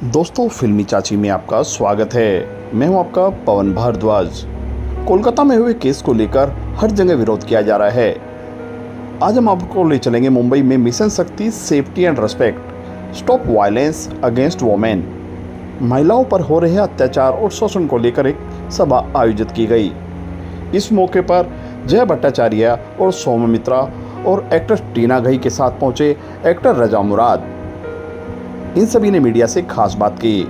दोस्तों, फिल्मी चाची में आपका स्वागत है। मैं हूं आपका पवन भारद्वाज। कोलकाता में हुए केस को लेकर हर जगह विरोध किया जा रहा है। आज हम आपको ले चलेंगे मुंबई में मिशन शक्ति safety and respect stop violence against women. महिलाओं पर हो रहे अत्याचार और शोषण को लेकर एक सभा आयोजित की गई। इस मौके पर जया भट्टाचार्य और सौम्यमित्रा और एक्ट्रेस टीना घई के साथ पहुंचे एक्टर रजा मुराद। इन सभी ने मीडिया से खास बात की।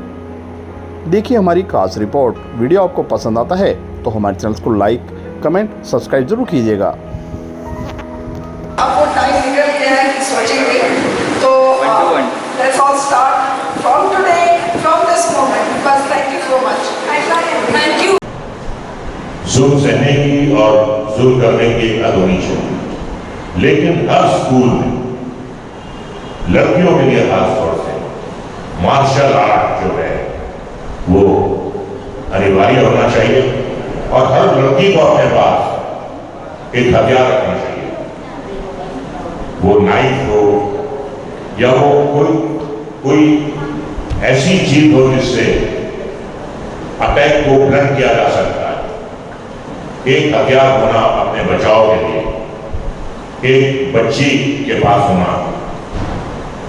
देखिए हमारी खास रिपोर्ट। वीडियो आपको पसंद आता है तो हमारे चैनल को लाइक, कमेंट, सब्सक्राइब जरूर कीजिएगा। आपको टाइम निकल गया है कि सोचेंगे तो let's all start from today, from this moment. बस thank you so much. Thank you. जुल्म सहने की और जुल्म करने की एक हद होनी चाहिए, लेकिन हर स्कूल में लड़कियों के लिए खास तौर से मार्शल आर्ट जो है वो अनिवार्य होना चाहिए और हर लड़की को अपने पास एक हथियार रखना चाहिए। वो नाइफ हो या वो कोई ऐसी चीज हो जिससे अटैक को ब्लंट किया जा सकता है। एक हथियार होना अपने बचाव के लिए एक बच्ची के पास होना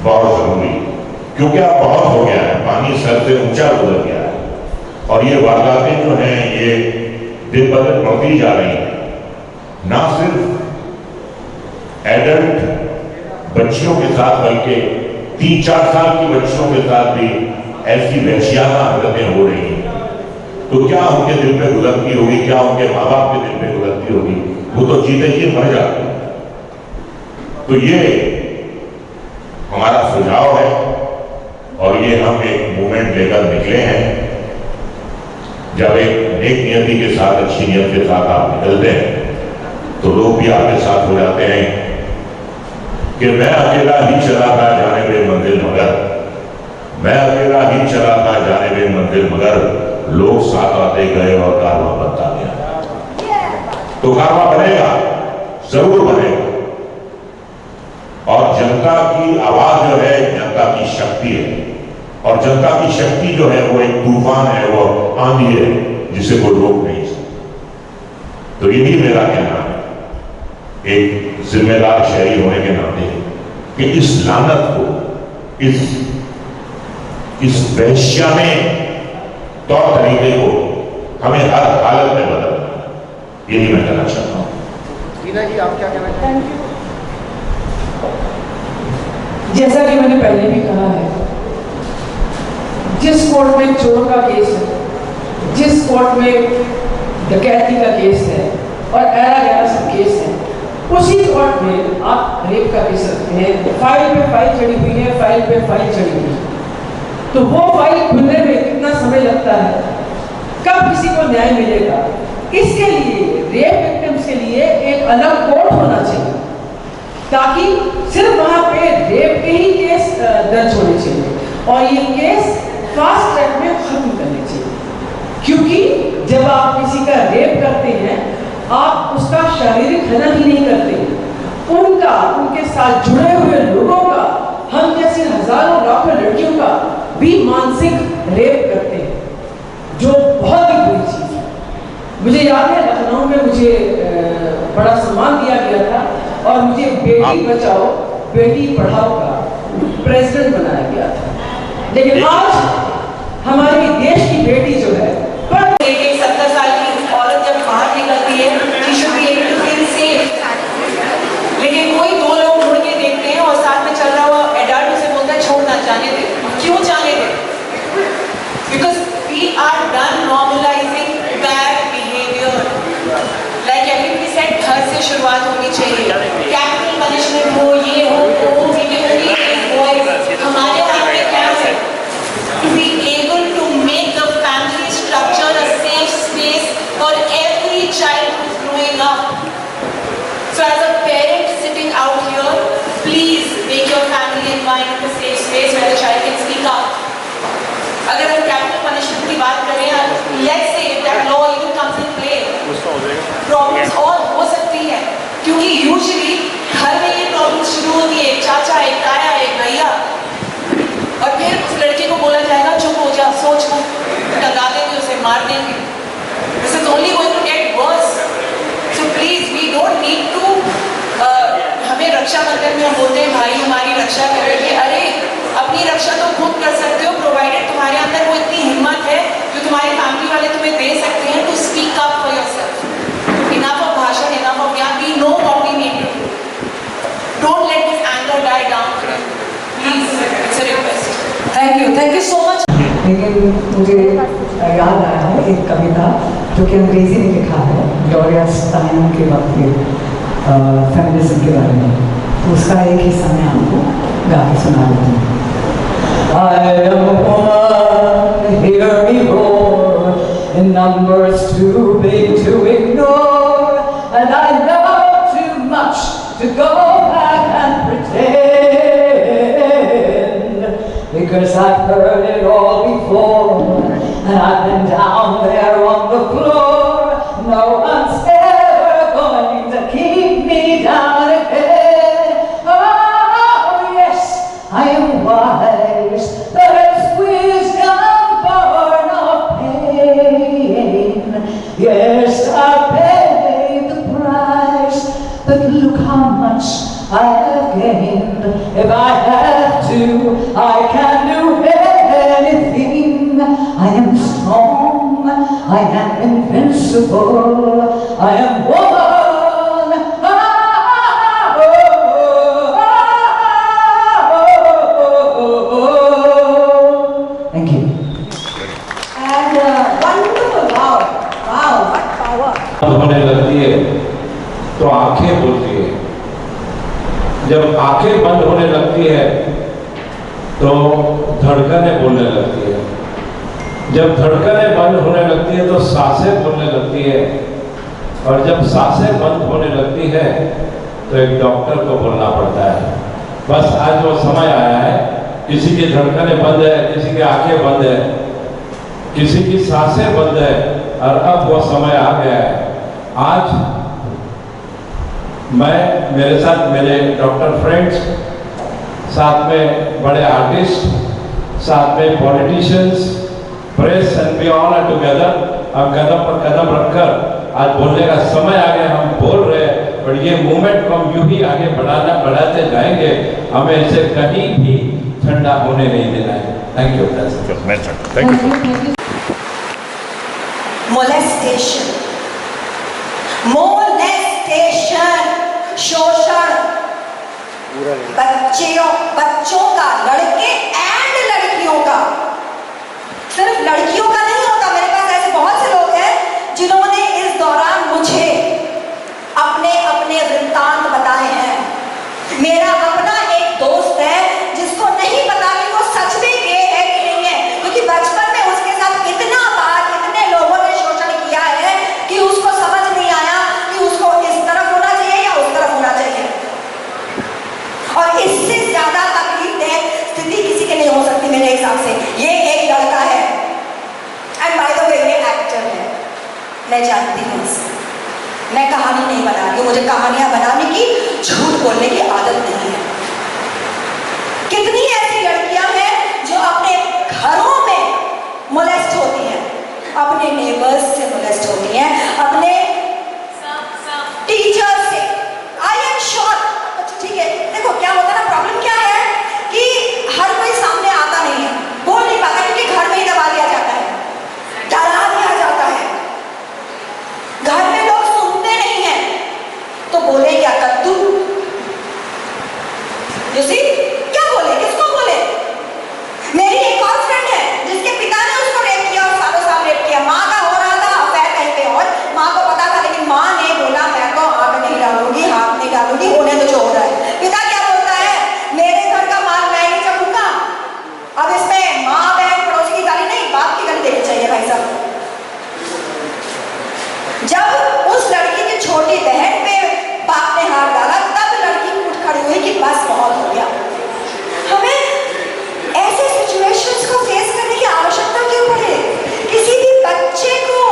बहुत जरूरी है, क्योंकि अब बहुत हो गया है, पानी सर से ऊंचा गुजर गया है और ये वारदातें जो हैं ये दिन ब दिन बढ़ती जा रही हैं। ना सिर्फ एडल्ट बच्चियों के साथ बल्कि 3-4 साल की बच्चियों के साथ भी ऐसी वहशियाना हरकतें हो रही हैं। तो क्या उनके दिल पे गुजरती होगी, क्या उनके माँ बाप के दिल पे गुजरती होगी? वो तो जीते जी मर जाते हैं। तो ये हमारा सुझाव है और ये हम एक मूवमेंट लेकर निकले हैं। जब एक नेक नियति के साथ, अच्छी नियत के साथ आप निकलते हैं तो लोग भी आपके साथ हो जाते हैं कि मैं अकेला ही चला था जाने बे मंजिल मगर, मैं अकेला ही चला था जाने बे मंजिल मगर, लोग साथ आते गए और कारवां बनता गया। तो कारवां बनेगा, जरूर बनेगा। और जनता की आवाज जो है जनता की शक्ति है और जनता की शक्ति जो है वो एक तूफान है, वो आंधी है जिसे कोई रोक नहीं सकता। तो यही मेरा कहना है एक जिम्मेदार शहरी होने के नाते कि इस लानत को, इस वैश्याने तौर तरीके को हमें हर हालत में बदलना, यही मैं कहना चाहता हूं। टीना जी, आप क्या कहना चाहते हैं? जैसा कि मैंने पहले भी कहा है, जिस कोर्ट में चोर का केस है, जिस कोर्ट में डकैती का केस है और ऐरा गैरा सब केस है, उसी कोर्ट में आप रेप का केस रखते हैं। फाइल पे फाइल चढ़ी हुई है, फाइल पे फाइल चढ़ी हुई है, तो वो फाइल खुलने में कितना समय लगता है, कब किसी को न्याय मिलेगा? इसके लिए रेप विक्टिम्स के लिए एक अलग कोर्ट होना चाहिए ताकि सिर्फ वहां पे रेप के ही केस दर्ज होने चाहिए और ये केस फास्ट ट्रैक में खत्म करने चाहिए। क्योंकि जब आप किसी का रेप करते हैं, आप उसका शारीरिक हनन ही नहीं करते, उनके साथ जुड़े हुए लोगों का, हम जैसे हजारों लाखों लड़कियों का भी मानसिक रेप करते हैं, जो बहुत ही बुरी चीज है। मुझे याद है लखनऊ में मुझे बड़ा सम्मान दिया गया था और मुझे बेटी बचाओ बेटी पढ़ाओ का प्रेसिडेंट बनाया गया था। लेकिन आज हमारी देश की बेटी जो है, पर 70 साल की औरत जब बाहर निकलती है, she should be able to feel safe। लेकिन कोई दो लोग मुड़ के देखते हैं और साथ में चल रहा हुआ एडल्ट उसे बोलता है छोड़ना, जाने दे। क्यों जाने दे? Because we are done normalizing bad behavior। Like everybody said, घर से शुरुआत होनी चाहिए। कैपिटल पनिशमेंट हो, ये हो, वो हो, हमारे हाथ में क्या है? To be able to make the family structure a safe space for every child who's growing up. So as a parent sitting out here, please make your family environment a safe space where the child can speak up. अगर हम capital punishment की बात करें, let's say if that law even comes in play, problems और हो सकती है, क्योंकि रक्षा करेंगे। अरे अपनी रक्षा तो खुद कर सकते हो, प्रोवाइडेड तुम्हारे अंदर वो इतनी हिम्मत है जो तुम्हारे फैमिली वाले तुम्हें दे सकते हैं to speak up for yourself. Enough of भाषण, इनफ ऑफ ज्ञान, we know what we need to do. Don't let this anger die down today, please, it's a request. Thank you so much. लेकिन मुझे याद आया है एक कविता जो कि अंग्रेजी में लिखा है ग्लोरिया स्टाइनम के वक्त के फेमिनिज्म के बारे में। उसका एक हिस्सा मैं आपको गा के सुना देती हूँ। I am a woman, hear me roar, in numbers too big to ignore, and I know too much to go back and pretend, because I've heard it all before, and I've been down there on the floor. No one's ever going to keep me down again. Oh yes, I am wise, but it's wisdom born of pain. Yes, I paid the price, but look how much I have gained. If I have to, I can do anything. I am strong, I am invincible, I am woman. Thank you. And wonderful, wow, what power. होने लगती है तो आंखें बोलती है। जब आंखें बंद होने लगती है तो धड़कनें बोलने लगती है। जब धड़कनें बंद होने लगती है तो सांसें बोलने लगती है, और जब सांसें बंद होने लगती है तो एक डॉक्टर को बोलना पड़ता है। बस आज वो समय आया है, किसी की धड़कनें बंद है, किसी की आंखें बंद है, किसी की सांसें बंद है, और अब वो समय आ गया है। आज मैं, मेरे साथ मेरे डॉक्टर फ्रेंड्स, साथ में बड़े आर्टिस्ट, साथ में politicians, press and we all are together. अब कदम पर कदम रखकर आज बोलने का समय आ गया। हम बोल रहे हैं, पर ये मूवमेंट को हम यूं ही आगे बढ़ाते जाएंगे। हमें इसे कहीं भी ठंडा होने नहीं देना है। Thank you. Thank you. Molestation, शोषण, बच्चों का, लड़के एंड लड़कियों का। सिर्फ लड़कियों का नहीं होता। मेरे पास ऐसे बहुत से लोग हैं जिन्होंने इस दौरान मुझे अपने अपने वृत्तांत बताए हैं। मेरा अपना एक दोस्त है जिसको नहीं पता कि वो सच में गे है कि नहीं है, क्योंकि बचपन में उसके साथ इतना बार इतने लोगों ने शोषण किया है कि उसको समझ नहीं आया कि उसको इस तरफ होना चाहिए या उस तरफ होना चाहिए। और इससे ज्यादा तकलीफदेह स्थिति किसी के नहीं हो सकती मेरे हिसाब से। ये एक लड़का है, एंड बाय द वे ये एक्टर है, मैं जानती हूँ इसे। मैं कहानी नहीं बना रही हूँ, मुझे कहानियां बनाने की, झूठ बोलने की आदत नहीं है। कितनी ऐसी लड़कियां हैं जो अपने घरों में मोलेस्ट होती हैं, अपने नेबर्स से मोलेस्ट होती हैं, अपने टीचर से। I am sure. ठीक है, देखो क्या होता है ना, प्रॉब्लम क्या है कि हर कोई सामने आता नहीं है, बोल नहीं पाता, क्योंकि घर में ही दबा दिया जाता है, डरा दिया जाता है। घर में लोग सुनते नहीं हैं तो बोले क्या कद्दू। You see? क्या बोले, किसको बोले? मेरी एक और फ्रेंड है जिसके पिता ने उसको रेप किया और सालों साल रेप किया। माँ का हो रहा था अफेयर कहीं पे और, माँ को पता था, लेकिन माँ ने बोला मैं तो आग नहीं डालूंगी, हाथ नहीं डालूंगी, होने तो जो हो रहा है। पिता क्या बोलता है, मेरे घर का माल मैं ही चखूंगा। अब इसमें माँ बहन पड़ोसी की गाली नहीं, बाप की गाली देनी चाहिए भाई साहब। जब उस लड़की की छोटी बहन पे बाप ने हाथ डाला तब लड़की उठ खड़ी हुई कि बस बहुत हो गया। हमें ऐसे सिचुएशंस को फेस करने की आवश्यकता क्यों पड़े? किसी भी बच्चे को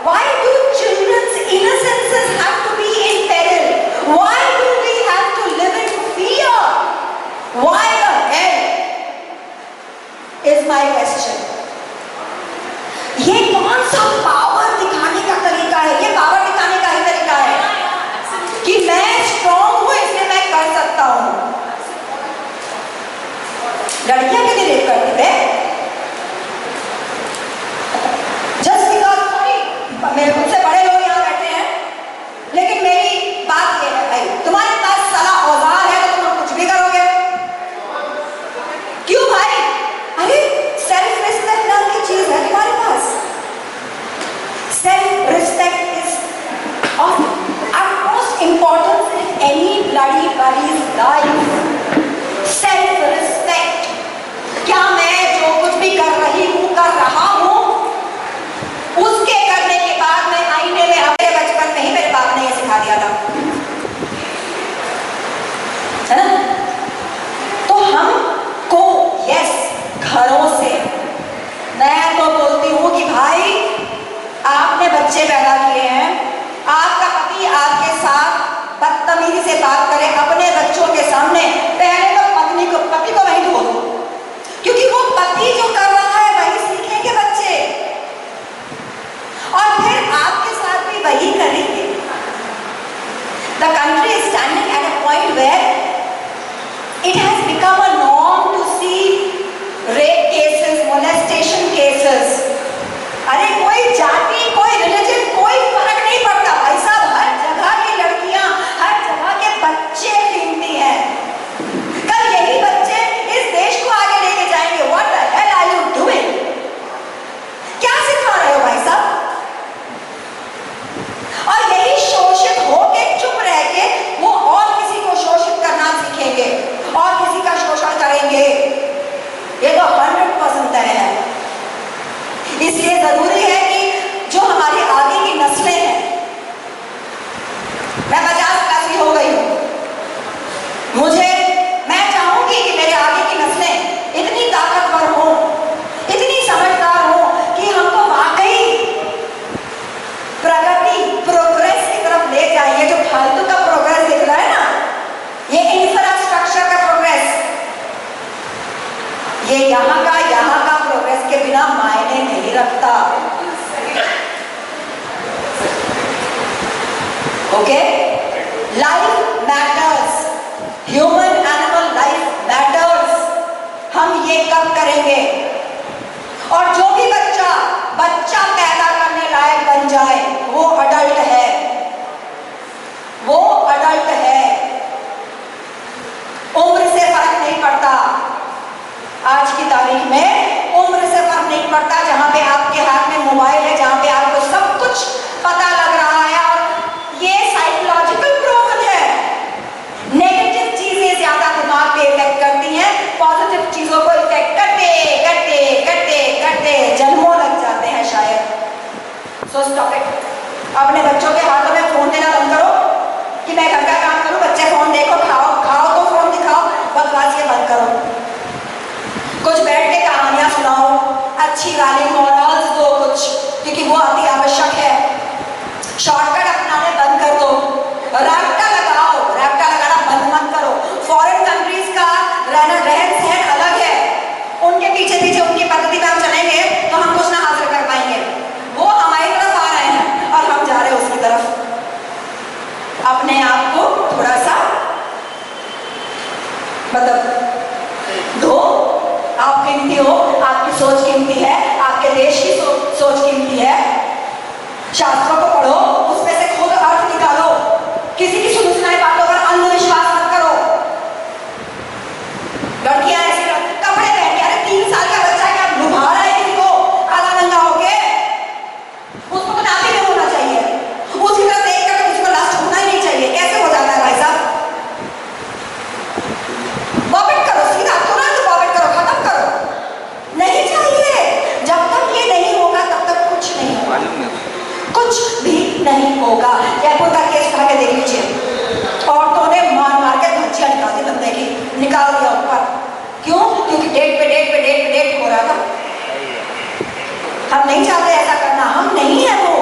why do children's innocences have to be in peril? Why do we have to live in fear? Why the hell is my question. ये कौन सा पावर दिखाने का तरीका है? ये पावर दिखाने का ही तरीका है कि मैं स्ट्रॉन्ग हूं इसलिए मैं लड़कियां क्यों नहीं रेप करती थे? जस्ट बिकॉज मेरे मुझसे बड़े लोग यहाँ बैठे हैं, लेकिन मेरी बात ये है भाई, तुम्हारे पास सारा औजार है तो तुम कुछ भी करोगे। क्यों भाई? अरे सेल्फ रिस्पेक्ट नाम की चीज है तुम्हारे पास। Self respect is of utmost importance in any bloody life. Self respect. क्या मैं जो कुछ भी कर रही हूँ, कर रहा हूँ, उसके करने के बाद मैं आईने में अपने बचपन में ही मेरे बाप ने ये सिखा दिया था, है ना? तो हमको यस घरों से, मैं तो बोलती हूँ कि भाई आपने बच्चे पैदा किए हैं, आपका पति आपके साथ बदतमीजी से बात करे अपने बच्चों के सामने, पहले तो पति को वहीं धो दो, क्योंकि वो पति जो कर रहा है वही सीखेंगे बच्चे, और फिर आपके साथ भी वही करेंगे। The country is standing at a point where it has become a norm to see rape cases, molestation cases. अरे कोई जाति, कोई रिलीजन, कोई फर्क नहीं पड़ता भाई साहब, हर जगह की लड़कियां, हर जगह के बच्चे कीमती हैं। कल यही बच्चे इस देश को आगे लेके जाएंगे। What the hell are you doing? क्या सिखा रहे हो भाई साहब? और यही शोषित होके चुप रह के वो और किसी को शोषित करना सीखेंगे और किसी का शोषण करेंगे। ये तो 100% तय है। इसलिए जरूरी है कि जो हमारी आगे की नस्लें हैं, मैं 50+ की हो गई हूं, मैं चाहूंगी कि मेरे आगे की नस्लें इतनी ताकतवर हों, इतनी समझदार हों कि हमको वाकई प्रगति, प्रोग्रेस की तरफ ले जाए। ये जो फालतू का प्रोग्रेस दिख रहा है ना, ये इंफ्रास्ट्रक्चर का प्रोग्रेस, ये यहाँ का प्रोग्रेस के बिना मायने नहीं रखता। Okay? Life matters, human animal life matters. हम ये कब करेंगे? और जो भी बच्चा पैदा करने लायक बन जाए, वो अडल्ट है, वो अडल्ट है। उम्र से फर्क नहीं पड़ता, आज की तारीख में उम्र से फर्क नहीं पड़ता। जहां पे आपके हाथ में मोबाइल है, जहां पे आपको सब कुछ पता लग रहा है, और ये साइकोलॉजिकल प्रूवन है। नेगेटिव चीजें ज्यादा दिमाग पे इफेक्ट करती हैं, पॉजिटिव चीजों को इफेक्ट करते करते करते करते जन्मों लग जाते हैं शायद। So stop it. अपने बच्चों के हाथों में फोन देना बंद करो कि मैं घर का काम करूं, बच्चे फोन देखो, खाओ तो फोन दिखाओ, बकवास ये बंद करो। कुछ बैठ के कहानियां सुनाओ, अच्छी वाली मॉरल्स दो कुछ, क्योंकि वो अति आवश्यक है। शॉर्टकट अपनाने बंद कर दो, रैप्टा लगाना बंद मत करो। फॉरेन कंट्रीज का रहन सहन अलग है, उनके पीछे उनकी पद्धति में हम चलेंगे तो हम कुछ ना हासिल कर पाएंगे। वो हमारी तरफ आ रहे हैं और हम जा रहे हैं उसकी तरफ। अपने आप को थोड़ा सा दो, आप कीमती हो, आपकी सोच कीमती है, आपके देश की सोच कीमती है। शास्त्रों को पढ़ो, उसमें से खुद अर्थ निकालो, किसी की सुनी सुनाई बातों पर अंधविश्वास मत करो। लड़कियां ऐसे कपड़े पहन के, अरे 3 साल का बच्चा क्या लुभा रहा है किसी को आधा नंगा होके? उसको तो नापी में होना चाहिए, उसकी तरफ देख कर किसी को लास्ट होना ही नहीं चाहिए। कैसे हो जाता है भाई साहब? बॉबिट करो, सीधा तुरंत बॉबिट करो, खत्म करो। नहीं चाहिए। जब तक ये नहीं होगा तब तक कुछ नहीं होगा, कुछ भी नहीं होगा। जयपुर का केस उठा के देख लीजिए, औरतों ने मार के धज्जियां निकाल दी, बंदे की निकाल दिया ऊपर। क्यों? क्योंकि डेट पे डेट हो रहा था। हम नहीं चाहते ऐसा करना, हम नहीं है वो,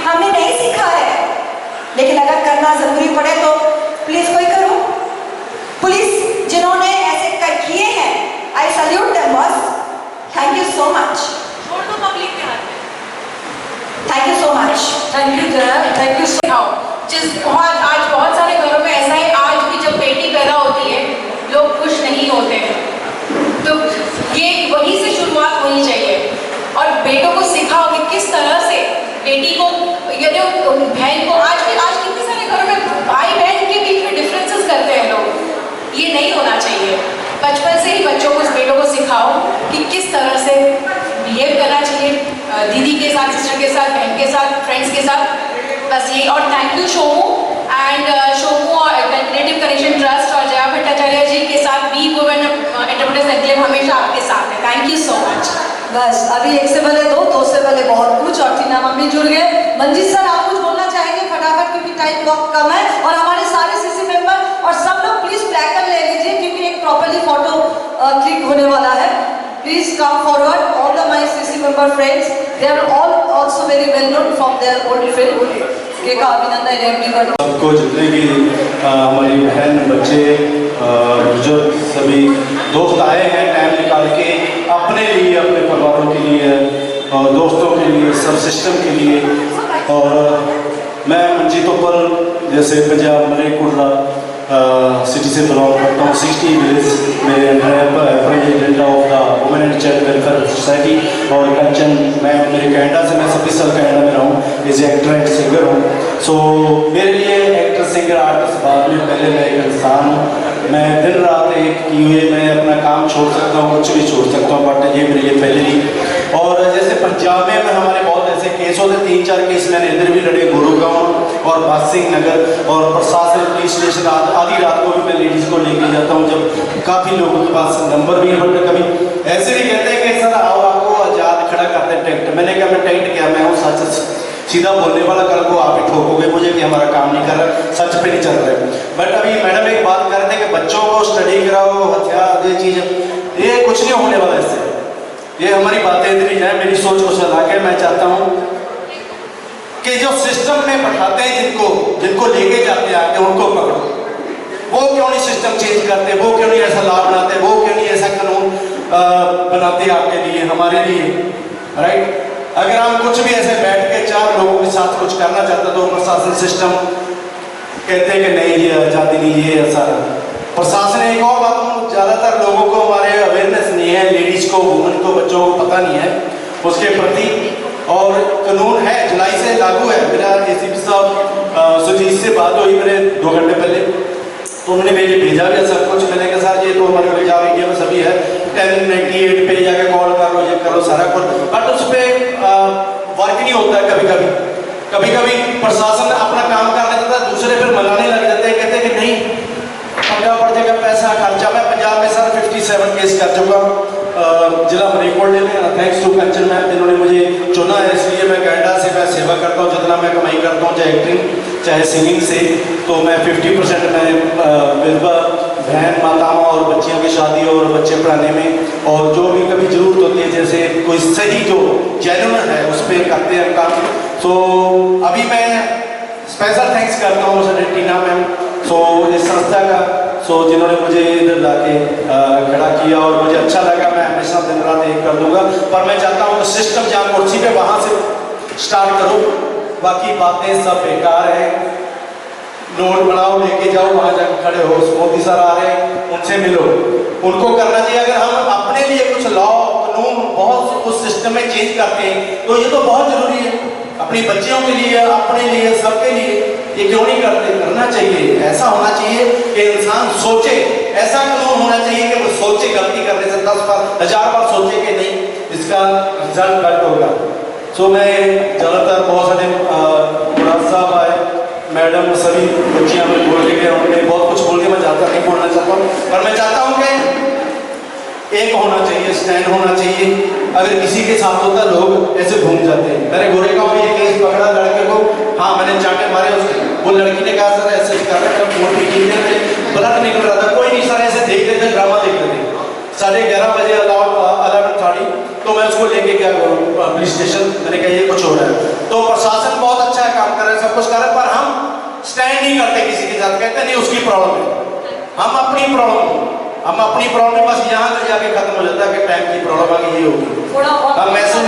हमने नहीं सीखा है। लेकिन अगर करना जरूरी पड़े तो प्लीज कोई करो। पुलिस जिन्होंने ऐसे किए हैं, I salute them boss, thank you so much. छोड़ दो पब्लिक के हाथ में। Thank you so much. Thank you जरा, थैंक यू सो मच। आज बहुत सारे घरों में ऐसा है, आज भी जब बेटी पैदा होती है लोग खुश नहीं होते हैं। चाहिए। बचपन से ही बच्चों को, बेटों को सिखाओ कि किस तरह से बिहेव करना चाहिए दीदी के साथ, सिस्टर के साथ, बहन के साथ, फ्रेंड्स के साथ। बस ये, और thank you Shomu and Shomu और नेटिव कनेक्शन ट्रस्ट और जया भट्टाचार्य जी के साथ भी वुमेन एंटरप्रेन्योर्स एनक्लेव हमेशा आपके साथ है। Thank you so much. बस अभी एक से पहले दो से पहले बहुत कुछ, और टीना मम्मी जुड़ गए। मंजीत सर आप कुछ बोलना चाहेंगे फटाफट, क्योंकि टाइम बहुत कम है, और हमारे सारे सीसी मेंबर और सब लोग प्लीज प्लेकर ले लीजिए, क्योंकि एक प्रॉपर्ली फोटो क्लिक होने वाला है। Please come forward, all the my CC member friends, they are all also very well known from their old field. के का अभिनंदन everybody. सबको जितने भी हमारी बहन, बच्चे, बुजुर्ग, सभी दोस्त आए हैं टाइम निकाल के अपने लिए, अपने परिवारों के लिए, दोस्तों के लिए, सब सिस्टम के लिए। और मैं मंजीत उपल जैसे पंजाब मलेरकोटला सिटी से बिलोंग करता हूँ। 60 विलेज में president of the women and child welfare society. और कंचन, मैं मेरे कनाडा से, मैं 26 साल कनाडा में रहा हूँ, एज एक्टर एंड सिंगर हूँ। सो मेरे लिए एक्टर, सिंगर, आर्टिस्ट बाद में, पहले मैं एक इंसान हूँ। मैं दिन रात एक किए हुए, मैं अपना काम छोड़ सकता हूँ, कुछ भी छोड़ सकता हूँ, बट ये मेरे लिए पहले ही। और जैसे पंजाब में हमारे बहुत ऐसे केस होते, 3-4 केस मैंने इधर भी लड़े, गुरुगांव और बासिंग नगर और प्रशासन पुलिस स्टेशन। आधी रात को भी मैं लेडीज़ को लेके जाता हूँ, जब काफ़ी लोगों के पास नंबर भी है, बट कभी ऐसे भी कहते हैं कि सर आओ, आपको आज़ाद खड़ा करते हैं टेंट। मैंने कहा मैं टेंट क्या, मैं हूँ सच सीधा बोलने वाला, कल को आप ही ठोकोगे मुझे कि हमारा काम नहीं कर रहा, सच पे नहीं चल रहा है। बट अभी मैडम एक बात कर रहे थे कि बच्चों को स्टडी कराओ, हथियार, ये चीज़, ये कुछ नहीं होने वाला इससे। ये हमारी बातें इतनी जाए, मेरी सोच को सलाह के मैं चाहता हूँ कि जो सिस्टम में बैठाते हैं, जिनको लेके जाते हैं आके, उनको पकड़ो। वो क्यों नहीं सिस्टम चेंज करते, वो क्यों नहीं ऐसा लॉ बनाते, वो क्यों नहीं ऐसा कानून बनाते आपके लिए, हमारे लिए, राइट। अगर हम कुछ भी ऐसे बैठ के 4 लोगों के साथ कुछ करना चाहते तो प्रशासन सिस्टम कहते हैं कि नहीं, ये आज़ादी नहीं, ये ऐसा। प्रशासन, एक और बात, ज़्यादातर लोगों को हमारे अवेयरनेस नहीं है, लेडीज़ को, वुमेन को, बच्चों को पता नहीं है उसके प्रति। और कानून है, जुलाई से लागू है। मेरा ACP साहब सुजीत से बात हुई मेरे 2 घंटे पहले, तो उन्होंने मुझे भेजा भी सब कुछ। मैंने कहा सर ये तो हमारे पंजाब इंडिया में सभी है, 1098 पे जाके कॉल करो, ये करो, सारा कुछ, बट उस पर वर्क नहीं होता है। कभी कभी प्रशासन अपना काम कर लेता है, दूसरे फिर मनाने लग जाते हैं, कहते हैं कि नहीं पंजाब पड़ जाएगा, पैसा खर्चा। मैं पंजाब में सर 57 केस कर चुका हूँ जिला मलेरकोटले में, थैंक्स टू कंचन मैम जिन्होंने मुझे चुना है। इसलिए मैं कनाडा से मैं सेवा करता हूँ, जितना मैं कमाई करता हूँ, चाहे एक्टिंग चाहे सिंगिंग से, तो मैं 50% मैं विधवा बहन, माताओं और बच्चियों की शादी और बच्चे पढ़ाने में, और जो भी कभी जरूरत होती है, जैसे कोई सही जो जेन्युइन है उस पर करते हैं काम। सो अभी मैं स्पेशल थैंक्स करता हूँ सर टीना मैम, सो इस संस्था का, सो जिन्होंने मुझे इधर लाके खड़ा किया, और मुझे अच्छा लगा। मैं हमेशा दिन रात एक कर दूंगा, पर मैं चाहता हूँ सिस्टम जहाँ कुर्सी पे वहाँ से स्टार्ट करूँ, बाकी बातें सब बेकार है। नोट बनाओ, लेके जाओ, वहाँ जाकर खड़े हो, मोदी सर आ रहे हैं, उनसे मिलो, उनको करना चाहिए। अगर हम अपने लिए कुछ लॉ कानून बहुत उस सिस्टम में चेंज करते हैं तो ये तो बहुत जरूरी है, अपनी बच्चियों के लिए, अपने लिए, सबके लिए। ये क्यों नहीं करते? करना चाहिए। ऐसा होना चाहिए कि इंसान सोचे, ऐसा कानून होना चाहिए कि वो सोचे, गलती करने से 10 बार 1000 बार सोचे कि नहीं इसका रिजल्ट गलत होगा। सो मैं ज़्यादातर बहुत सारे मुराद साहब आए, मैडम, सभी बच्चियाँ में बोल के गए, उन्होंने बहुत कुछ बोल के, मैं ज़्यादा नहीं बोलना चाहता हूँ, पर मैं चाहता हूँ कि एक होना चाहिए, स्टैंड होना चाहिए। अगर किसी के साथ होता लोग ऐसे घूम जाते हैं। मैंने गोरेगांव में ये केस पकड़ा लड़के को, हाँ मैंने चाटे मारे उसके, वो लड़की ने कहा सर ऐसे कर रहे हैं, फोन भी खींच रहे थे, ब्लड निकल रहा था। कोई नहीं सर, ऐसे देख रहे थे, ड्रामा देख रहे थे। 11:30 बजे अलार्म थाड़ी, तो मैं उसको लेके गया पुलिस स्टेशन। मैंने कहा ये कुछ हो रहा है। तो प्रशासन बहुत अच्छा है, काम कर रहे हैं, सब कुछ कर रहे हैं, पर हम स्टैंड नहीं करते किसी के साथ। कहते नहीं उसकी प्रॉब्लम है, हम अपनी प्रॉब्लम बस यहाँ तक जाके खत्म हो जाता है कि टाइम की प्रॉब्लम आ गई, ये होगी। हम मैसेज